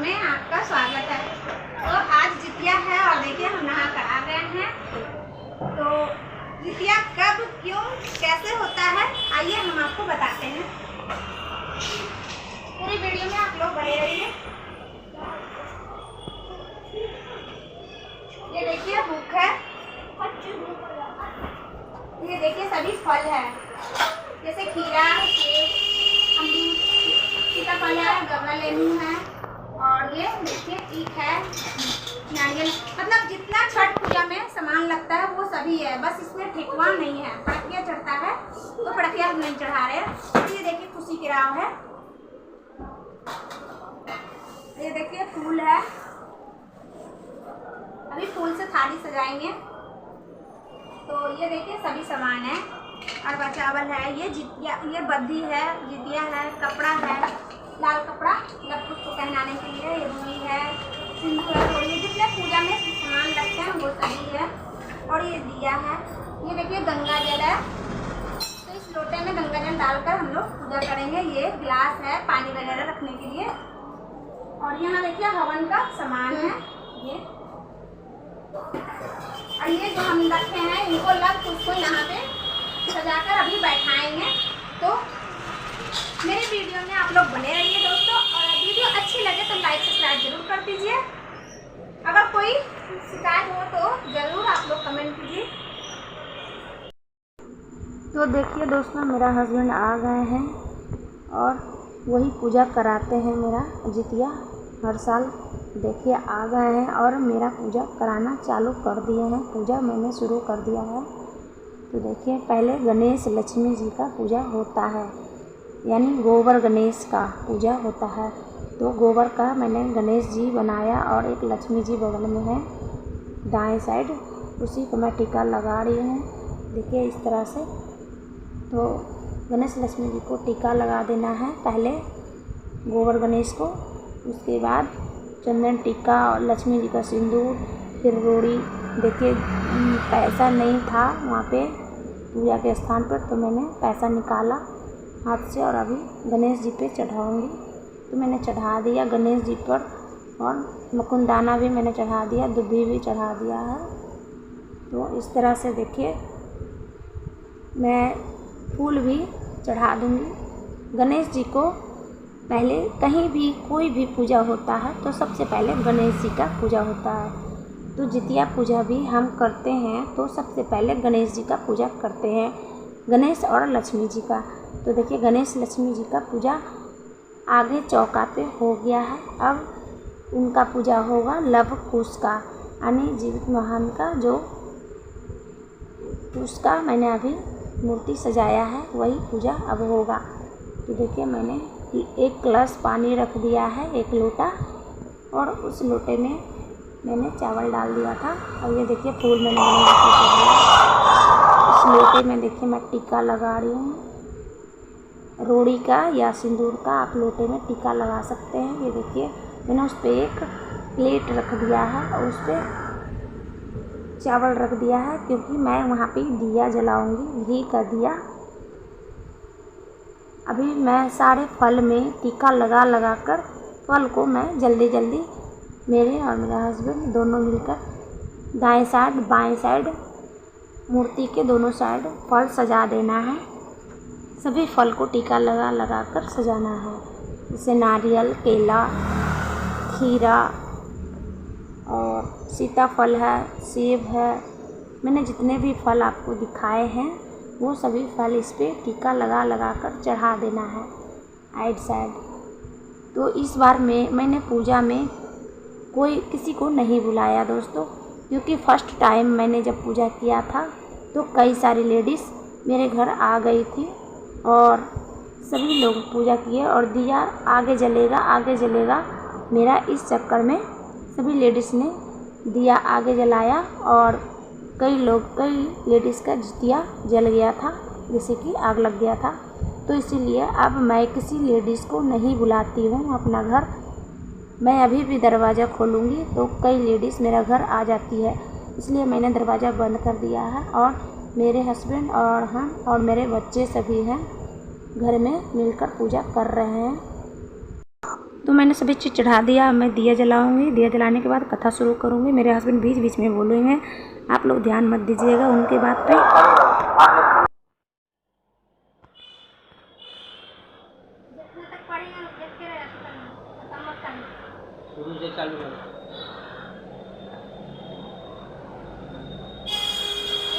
में आपका स्वागत है। तो आज जितिया है और देखिए हम नहा कर आ गए हैं। तो जितिया कब, क्यों, कैसे होता है, आइए हम आपको बताते हैं। पूरी वीडियो में आप लोग बने रहिए। ये देखिए बुक है, ये देखिए सभी फल है, जैसे खीरा, सेब, अमरूद, सीताफल है, गवला लेमू है, और ये देखिए ईख है, नारियल, मतलब जितना छठ पूजा में सामान लगता है वो सभी है। बस इसमें ठेकुआ नहीं है। पड़किया चढ़ता है तो पड़किया हम नहीं चढ़ा रहे हैं। तो ये देखिए खुशी की राव है, ये देखिए फूल है, अभी फूल से थाली सजाएंगे। तो ये देखिए सभी सामान है। अरबा चावल है, ये जितिया, ये बद्धी है, जितिया है, कपड़ा है, लाल कपड़ा लड़कों को पहनाने के लिए, ये रुई है, सिंदूर है, थोड़ी जितने पूजा में सामान लगते हैं वो सभी है। और ये दिया है, ये देखिए गंगा जल है। तो इस लोटे में गंगा जल डालकर हम लोग पूजा करेंगे। ये गिलास है पानी वगैरह रखने के लिए। और यहाँ देखिए हवन का सामान है ये। और ये जो हम रखे हैं इनको लग उसको यहाँ पे सजाकर अभी बैठाएंगे। तो मेरी वीडियो में आप लोग बने रहिए दोस्तों। और वीडियो अच्छी लगे तो लाइक सब्सक्राइब जरूर कर दीजिए। अगर कोई शिकायत हो तो ज़रूर आप लोग कमेंट कीजिए। तो देखिए दोस्तों, मेरा हस्बैंड आ गए हैं और वही पूजा कराते हैं मेरा जितिया हर साल। देखिए आ गए हैं और मेरा पूजा कराना चालू कर दिए हैं। पूजा मैंने शुरू कर दिया है। तो देखिए पहले गणेश लक्ष्मी जी का पूजा होता है, यानी गोबर गणेश का पूजा होता है। तो गोबर का मैंने गणेश जी बनाया और एक लक्ष्मी जी बगल में है दाएं साइड, उसी को मैं टीका लगा रही हूँ। देखिए इस तरह से। तो गणेश लक्ष्मी जी को टीका लगा देना है पहले, गोबर गणेश को, उसके बाद चंदन टीका और लक्ष्मी जी का सिंदूर, फिर रोड़ी। देखिए पैसा नहीं था वहाँ पे पूजा के स्थान पर, तो मैंने पैसा निकाला हाथ से और अभी गणेश जी पे चढ़ाऊँगी। तो मैंने चढ़ा दिया गणेश जी पर, और मकुंदाना भी मैंने चढ़ा दिया, दुब्बी भी चढ़ा दिया है। तो इस तरह से देखिए मैं फूल भी चढ़ा दूँगी गणेश जी को। पहले कहीं भी कोई भी पूजा होता है तो सबसे पहले गणेश जी का पूजा होता है। तो जितिया पूजा भी हम करते हैं तो सबसे पहले गणेश जी का पूजा करते हैं, गणेश और लक्ष्मी जी का। तो देखिए गणेश लक्ष्मी जी का पूजा आगे चौका पे हो गया है। अब उनका पूजा होगा लव कुश का, यानी जीवित महान का, जो उसका मैंने अभी मूर्ति सजाया है वही पूजा अब होगा। तो देखिए मैंने एक गिलास पानी रख दिया है, एक लोटा, और उस लोटे में मैंने चावल डाल दिया था। और ये देखिए फूल मैंने इस लोटे में देखिए मैं टीका लगा रही हूँ, रोड़ी का या सिंदूर का आप लोटे में टीका लगा सकते हैं। ये देखिए मैंने उस पर एक प्लेट रख दिया है और उस पर चावल रख दिया है, क्योंकि मैं वहाँ पे दिया जलाऊंगी, घी का दिया। अभी मैं सारे फल में टीका लगा लगा कर फल को मैं जल्दी जल्दी, मेरे और मेरा हस्बैंड दोनों मिलकर दाएं साइड बाएं साइड मूर्ति के दोनों साइड फल सजा देना है। सभी फल को टीका लगा लगा कर सजाना है, जैसे नारियल, केला, खीरा और सीताफल है, सेब है। मैंने जितने भी फल आपको दिखाए हैं वो सभी फल इस पर टीका लगा लगा कर चढ़ा देना है आइट साइड। तो इस बार मैंने पूजा में किसी को नहीं बुलाया दोस्तों, क्योंकि फर्स्ट टाइम मैंने जब पूजा किया था तो कई सारी लेडीज़ मेरे घर आ गई थी और सभी लोग पूजा किए और दिया आगे जलेगा आगे जलेगा। मेरा इस चक्कर में सभी लेडीज़ ने दिया आगे जलाया और कई लेडीज़ का जितिया जल गया था, जैसे कि आग लग गया था। तो इसीलिए अब मैं किसी लेडीज़ को नहीं बुलाती हूँ अपना घर। मैं अभी भी दरवाज़ा खोलूँगी तो कई लेडीज़ मेरा घर आ जाती है, इसलिए मैंने दरवाज़ा बंद कर दिया है। और मेरे हस्बैंड और हम और मेरे बच्चे सभी हैं घर में मिलकर पूजा कर रहे हैं। तो मैंने सभी चीज़ चढ़ा दिया। अब मैं दिया जलाऊंगी। दिया जलाने के बाद कथा शुरू करूंगी। मेरे हस्बैंड बीच बीच में बोलेंगे, आप लोग ध्यान मत दीजिएगा उनके बात पे।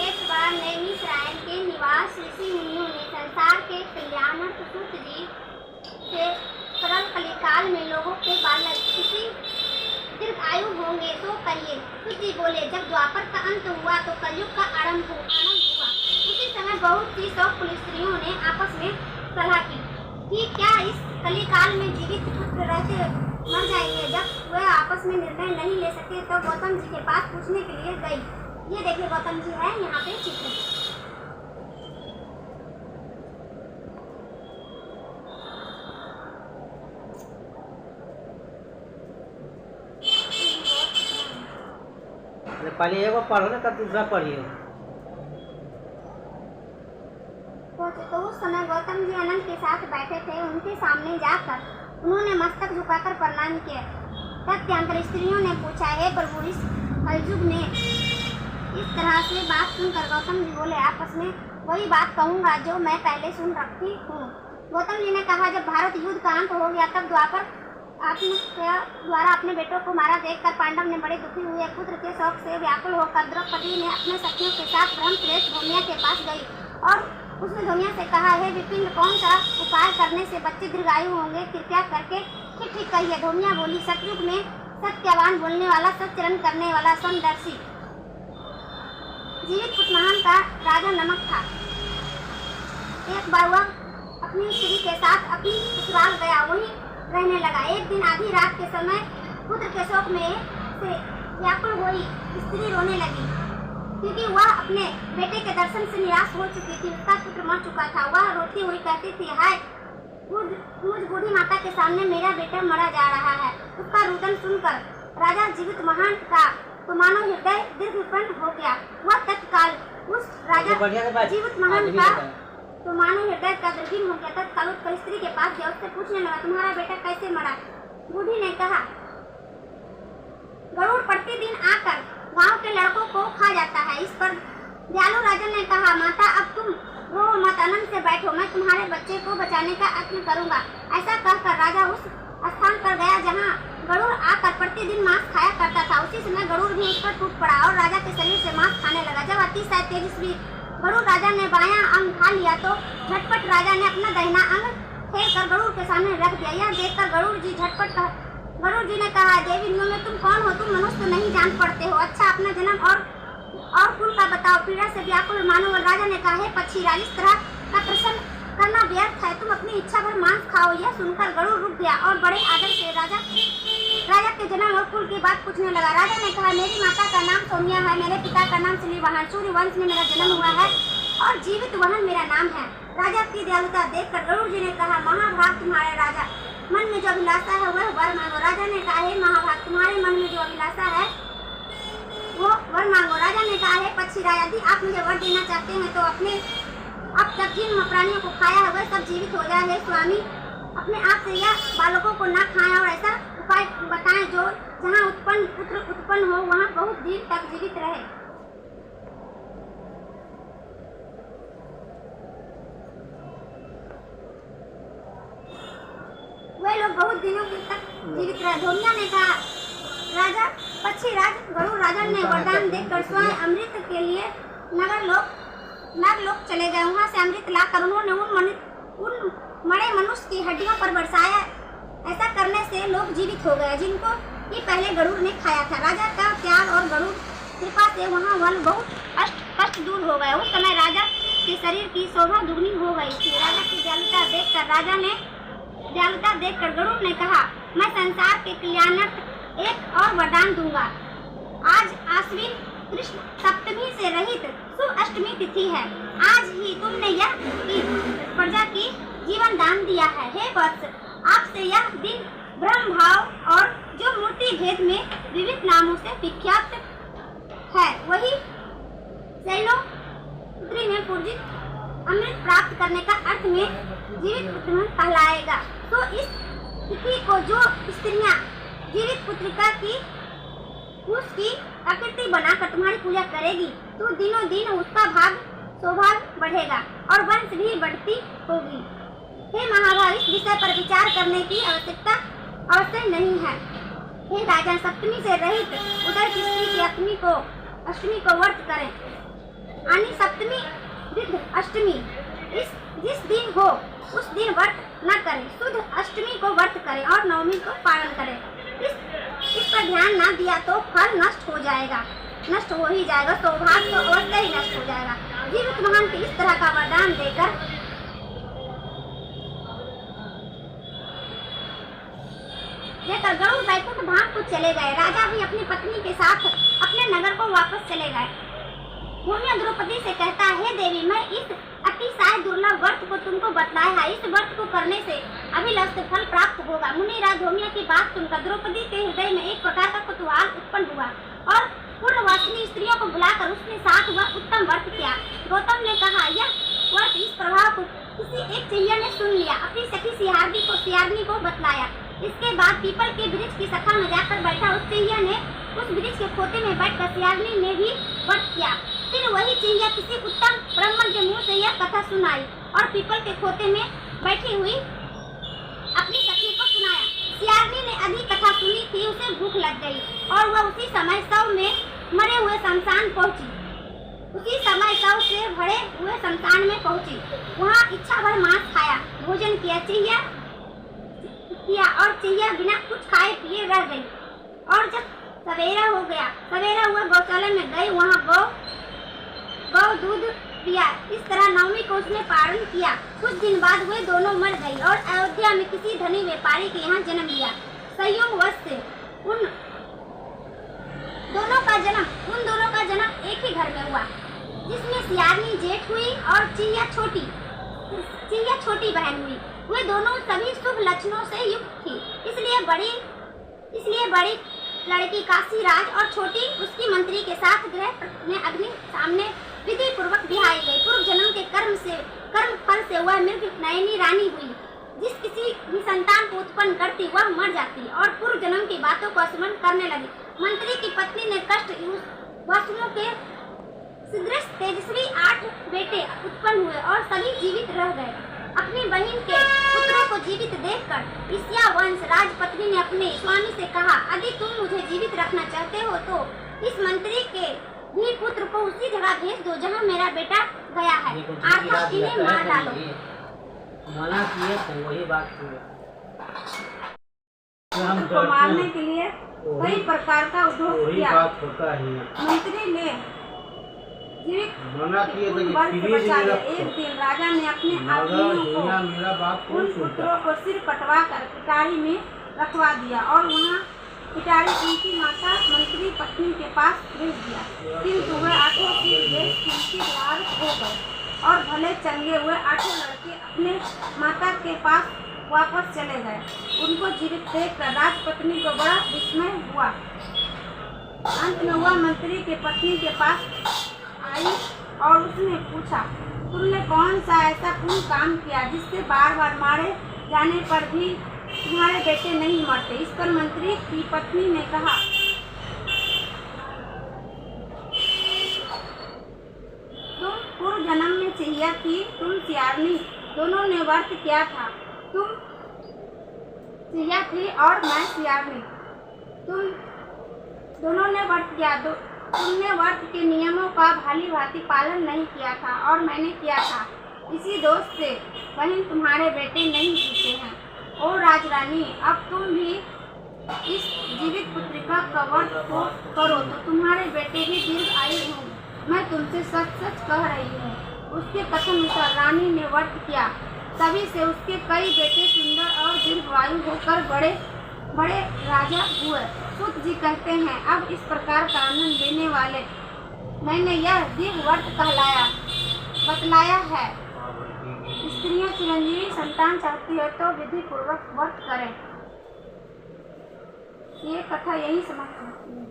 एक बार नैमिषारण्य के निवास ऋषि मुनियों ने संसार के कल्याणार्थ सूत जी से सरल कलिकाल में लोगों के बालक किसी दीर्घायु होंगे तो कहिए। सूत जी बोले, जब द्वापर का अंत हुआ तो कलयुग का आरंभ हुआ। उसी समय बहुत सी शौक स्त्रियों ने आपस में सलाह की कि क्या इस कलिकाल में जीवित पुत्र रहते मर जाएंगे। जब वह आपस में निर्णय नहीं ले सके तो गौतम जी के पास पूछने के लिए गई। ये देखिए गौतम जी है यहाँ पे चित्र। पहले एगो पढ़ो ना, तब दूसरा पढ़िए। तो उस समय गौतम जी अनंत के साथ बैठे थे। उनके सामने जाकर उन्होंने मस्तक झुकाकर प्रणाम किया। तत्यांतर स्त्रियों ने पूछा, हे प्रभु, इस कलयुग में इस तरह से बात सुनकर गौतम जी बोले, आपस में वही बात कहूँगा जो मैं पहले सुन रखी हूँ। गौतम जी ने कहा, जब भारत युद्ध का अंत हो गया तब द्वापर आत्महत्या द्वारा अपने बेटों को मारा देखकर पांडव ने बड़े दुखी हुए। पुत्र के शौक से व्याकुल होकर द्रौपदी ने अपने सखियों के साथ ब्रह्मश्रेष्ठ धौम्या के पास गई और उसने धौम्या से कहा, हे विपिन, कौन सा उपाय करने से बच्चे दीर्घायु होंगे, कृपया करके ठीक कहिए। धौम्या बोली, सतयुग में सत्यवान बोलने वाला, सच्चरण करने वाला, समदर्शी जीवित पुत्रमान का राजा नमक था। एक बार वह अपनी स्त्री के साथ अपनी ससुराल गया, वहीं रहने लगा। एक दिन आधी रात के समय पुत्र के शोक में से व्याकुल हुई स्त्री रोने लगी, क्योंकि वह अपने बेटे के दर्शन से निराश हो चुकी थी। उसका पुत्र मर चुका था। वह रोती हुई कहती थी, हाय, मुझ बूढ़ी माता के सामने मेरा बेटा मरा जा रहा है। उसका रुदन सुनकर राजा जीवित महान का तो मानो हृदय दीर्घपन हो गया। वह तत्काल उस राजा जीवित महान का तो मानो हृदय का दीर्घ हो गया। तत्काल उस स्त्री के पास गया, उससे पूछने लगा, तुम्हारा बेटा कैसे मरा। बूढ़ी ने कहा, गरुड़ प्रतिदिन आकर गांव के लड़कों को खा जाता है। इस पर दयालु राजा ने कहा, माता, अब तुम रो मत, आनंद से बैठो, मैं तुम्हारे बच्चे को बचाने का यत्न करूंगा। ऐसा कहकर राजा उस स्थान पर गया जहाँ गरुड़ आकर प्रतिदिन मांस खाया करता था। उसी समय गरुड़ भी उस पर टूट पड़ा और राजा के शरीर से मांस खाने लगा। जब अतिशय तेजस्वी गरुड़ राजा ने बायां अंग खा लिया तो झटपट राजा ने अपना दाहिना अंग फेर कर गरुड़ के सामने रख दिया। यह देखकर गरुड़ जी ने कहा, देवी में तुम कौन हो? तुम मनुष्य तो नहीं जान पड़ते हो। अच्छा, अपना जन्म और कुल का बताओ। पीड़ा से व्याकुल मानव राजा ने कहा, हे पक्षीराज, इस तरह का प्रश्न करना व्यर्थ है, तुम अपनी इच्छा भर मांस खाओ। यह सुनकर गरुड़ रुक गया और बड़े आदर से राजा के जन्म और कुल की बात पूछने लगा। राजा ने कहा, मेरी माता का नाम सौम्या है, मेरे पिता का नाम श्रीवाहन, सूर्य वंश में मेरा जन्म हुआ है और जीवित वाहन मेरा नाम है। राजा की दयालुता देखकर गरुड़ जी ने कहा, महाभाग, तुम्हारे राजा मन में जो अभिलाषा है वह वर मांगो। राजा ने कहा, हे महाभाग, तुम्हारे मन में जो अभिलाषा है वो वर मांगो। राजा ने कहा, हे पक्षीराज, यदि आप मुझे वर देना चाहते हैं तो अपने अब तक जिन प्राणियों को खाया है वह सब जीवित हो जाए। हे स्वामी, अपने आप से यह बालकों को न खाएं और ऐसा उपाय बताएं जो जहाँ पुत्र उत्पन्न हो वहाँ बहुत दिन तक जीवित रहे। वे लोग बहुत दिनों तक जीवित रहे। धौम्या ने कहा, राजा पक्षीराज, गरुड़ राजा ने वरदान देकर स्वयं अमृत के लिए नरलोक चले गए। वहाँ से अमृत लाकर उन्होंने उन मरे मनुष्य की हड्डियों पर बरसाया। ऐसा करने से लोग जीवित हो गए जिनको कि पहले गरुड़ ने खाया था। राजा का प्यार और गरुड़ कृपा से वहाँ वन बहुत कष्ट दूर हो गए। उस समय राजा के शरीर की शोभा दुगनी हो गई थी। राजा की दयालुता देखकर गरुड़ ने कहा, मैं संसार के कल्याणार्थ एक और वरदान दूंगा। आज आश्विन कृष्ण सप्तमी से रहित शुभ अष्टमी तिथि है। आज ही तुमने यह प्रजा की जीवन दान दिया है। हे वत्स, आपसे यह दिन ब्रह्म भाव और जो मूर्ति भेद में विविध नामों से विख्यात है वही शैलोपुत्री में पूजित अमृत प्राप्त करने का अर्थ में जीवित पुत्र कहलाएगा। तो इस ही को जो स्त्रियां जीवित पुत्रिका की उसकी आकृति बनाकर तुम्हारी पूजा करेगी तो दिनों दिन उसका सौभाग्य बढ़ेगा और वंश भी बढ़ती होगी। हे महाभाव, इस विषय पर विचार करने की आवश्यकता अवश्य नहीं है। हे राजा, सप्तमी से रहित उदय की स्त्री की अष्टमी को व्रत करें। यानी सप्तमी वृद्ध अष्टमी जिस दिन हो उस दिन व्रत न करें, शुद्ध अष्टमी को व्रत करें और नवमी को पालन करें। इस पर ध्यान न दिया तो फल नष्ट हो ही जाएगा, सौभाग्य तो अवश्य ही नष्ट हो जाएगा। जीवित महान को इस तरह का वरदान देकर गरुड़ वैकुंठ धाम को चले गए। राजा भी अपनी पत्नी के साथ अपने नगर को वापस चले गए। धूम्य द्रौपदी से कहता है, हे देवी, मैं इस अतिशय दुर्लभ व्रत को तुमको बतलाया है। इस व्रत को करने से अभिलषित फल प्राप्त होगा। मुनिराज धूम्य की बात सुनकर द्रौपदी के हृदय में एक प्रकार का कुतूहल उत्पन्न हुआ और पूर्ववासिनी स्त्रियों को बुलाकर उसके साथ वह उत्तम व्रत किया। गौतम ने कहा, यह व्रत इस प्रभाव को किसी एक चैया ने सुन लिया, अपनी सखी सियारनी को बतलाया। इसके बाद पीपल के वृक्ष की शाखा में जाकर बैठा उस चैया ने उस वृक्ष के खोते में बैठकर सियारनी ने भी व्रत किया। फिर वही चैया किसी उत्तम ब्राह्मण के मुंह से यह कथा सुनाई और पीपल के खोते में बैठी हुई अपनी सखी को सुनाया। सियारनी ने अधिक कथा सुनी थी, उसे भूख लग गई और वह उसी समय शव में मरे हुए शमशान पहुंची। वहाँ इच्छा भर मांस खाया, भोजन किया और चैया बिना कुछ खाए पिए रह गई। और जब सवेरा हुआ गौशाला में गई, वहाँ गौ दूध पिया। इस तरह नवमी को उसने पारण किया। कुछ दिन बाद वे दोनों मर गई और अयोध्या में किसी धनी व्यापारी के यहाँ जन्म लिया। संयोगवश से उन दोनों का जन्म एक ही घर में हुआ, जिसमें सियारनी जेठ हुई और चैया छोटी बहन हुई। वे दोनों सभी शुभ लक्षणों से युक्त थी, इसलिए बड़ी लड़की काशीराज और छोटी उसकी मंत्री के साथ गृह में अग्नि सामने विधि पूर्वक बिहाई गई। पूर्व जन्म के कर्म फल से वह मृग नयनी रानी हुई। जिस किसी भी संतान को उत्पन्न करती वह मर जाती और पूर्व जन्म की बातों को स्मरण करने लगी। मंत्री की पत्नी ने कष्ट वसुओं के शीघ्र तेजस्वी 8 बेटे उत्पन्न हुए और सभी जीवित रह गए। अपनी बहन के पुत्रों को जीवित देखकर ईर्ष्या वंश राजपत्नी ने अपने स्वामी से कहा, यदि तुम मुझे जीवित रखना चाहते हो तो इस मंत्री के भी पुत्र को उसी जगह भेज दो जहाँ मेरा बेटा गया है, अर्थात इन्हें मार डालो। मना किए तो वही बात को मारने के लिए कई प्रकार का उद्योग किया। मंत्री ने मना किए एक दिन राजा ने अपने आदमियों को उन पुत्रों को सिर कटवा कर पिटारी में रखवा दिया और वहाँ पिटारी उनकी माता मंत्री पत्नी के पास भेज दिया। किंतु वे 8 हो गए और भले चंगे हुए 8 लड़के अपने माता के पास वापस चले गए। उनको जीवित देखकर राजपत्नी को बड़ा विस्मय हुआ। अंत में वह मंत्री के पत्नी के पास आई और उसने पूछा, तुमने कौन सा ऐसा पूर्ण काम किया जिससे बार बार मारे जाने पर भी तुम्हारे बेटे नहीं मरते? इस पर मंत्री की पत्नी ने कहा, तुम पूर्व जन्म में चैया थी, तुम सियारनी, दोनों ने व्रत किया था। तुम चैया थी और मैं सियारनी, तुम दोनों ने व्रत किया। तुमने व्रत के नियमों का भाली भांति पालन नहीं किया था और मैंने किया था। इसी दोष से बहन तुम्हारे बेटे नहीं जीते हैं। ओ राजरानी, अब तुम भी इस जीवित पुत्रिका का व्रत को करो तो तुम्हारे बेटे भी दीर्घ आयु होंगे। मैं तुमसे सच सच कह रही हूँ। उसके कथन अनुसार रानी ने व्रत किया, तभी से उसके कई बेटे सुंदर और दीर्घायु होकर बड़े राजा हुए। सूत जी कहते हैं, अब इस प्रकार का आनंद देने वाले मैंने यह दीर्घ व्रत बतलाया है। स्त्रियां चिरंजीवी संतान चाहती है तो विधि पूर्वक व्रत करें। ये कथा यही समाप्त होती है।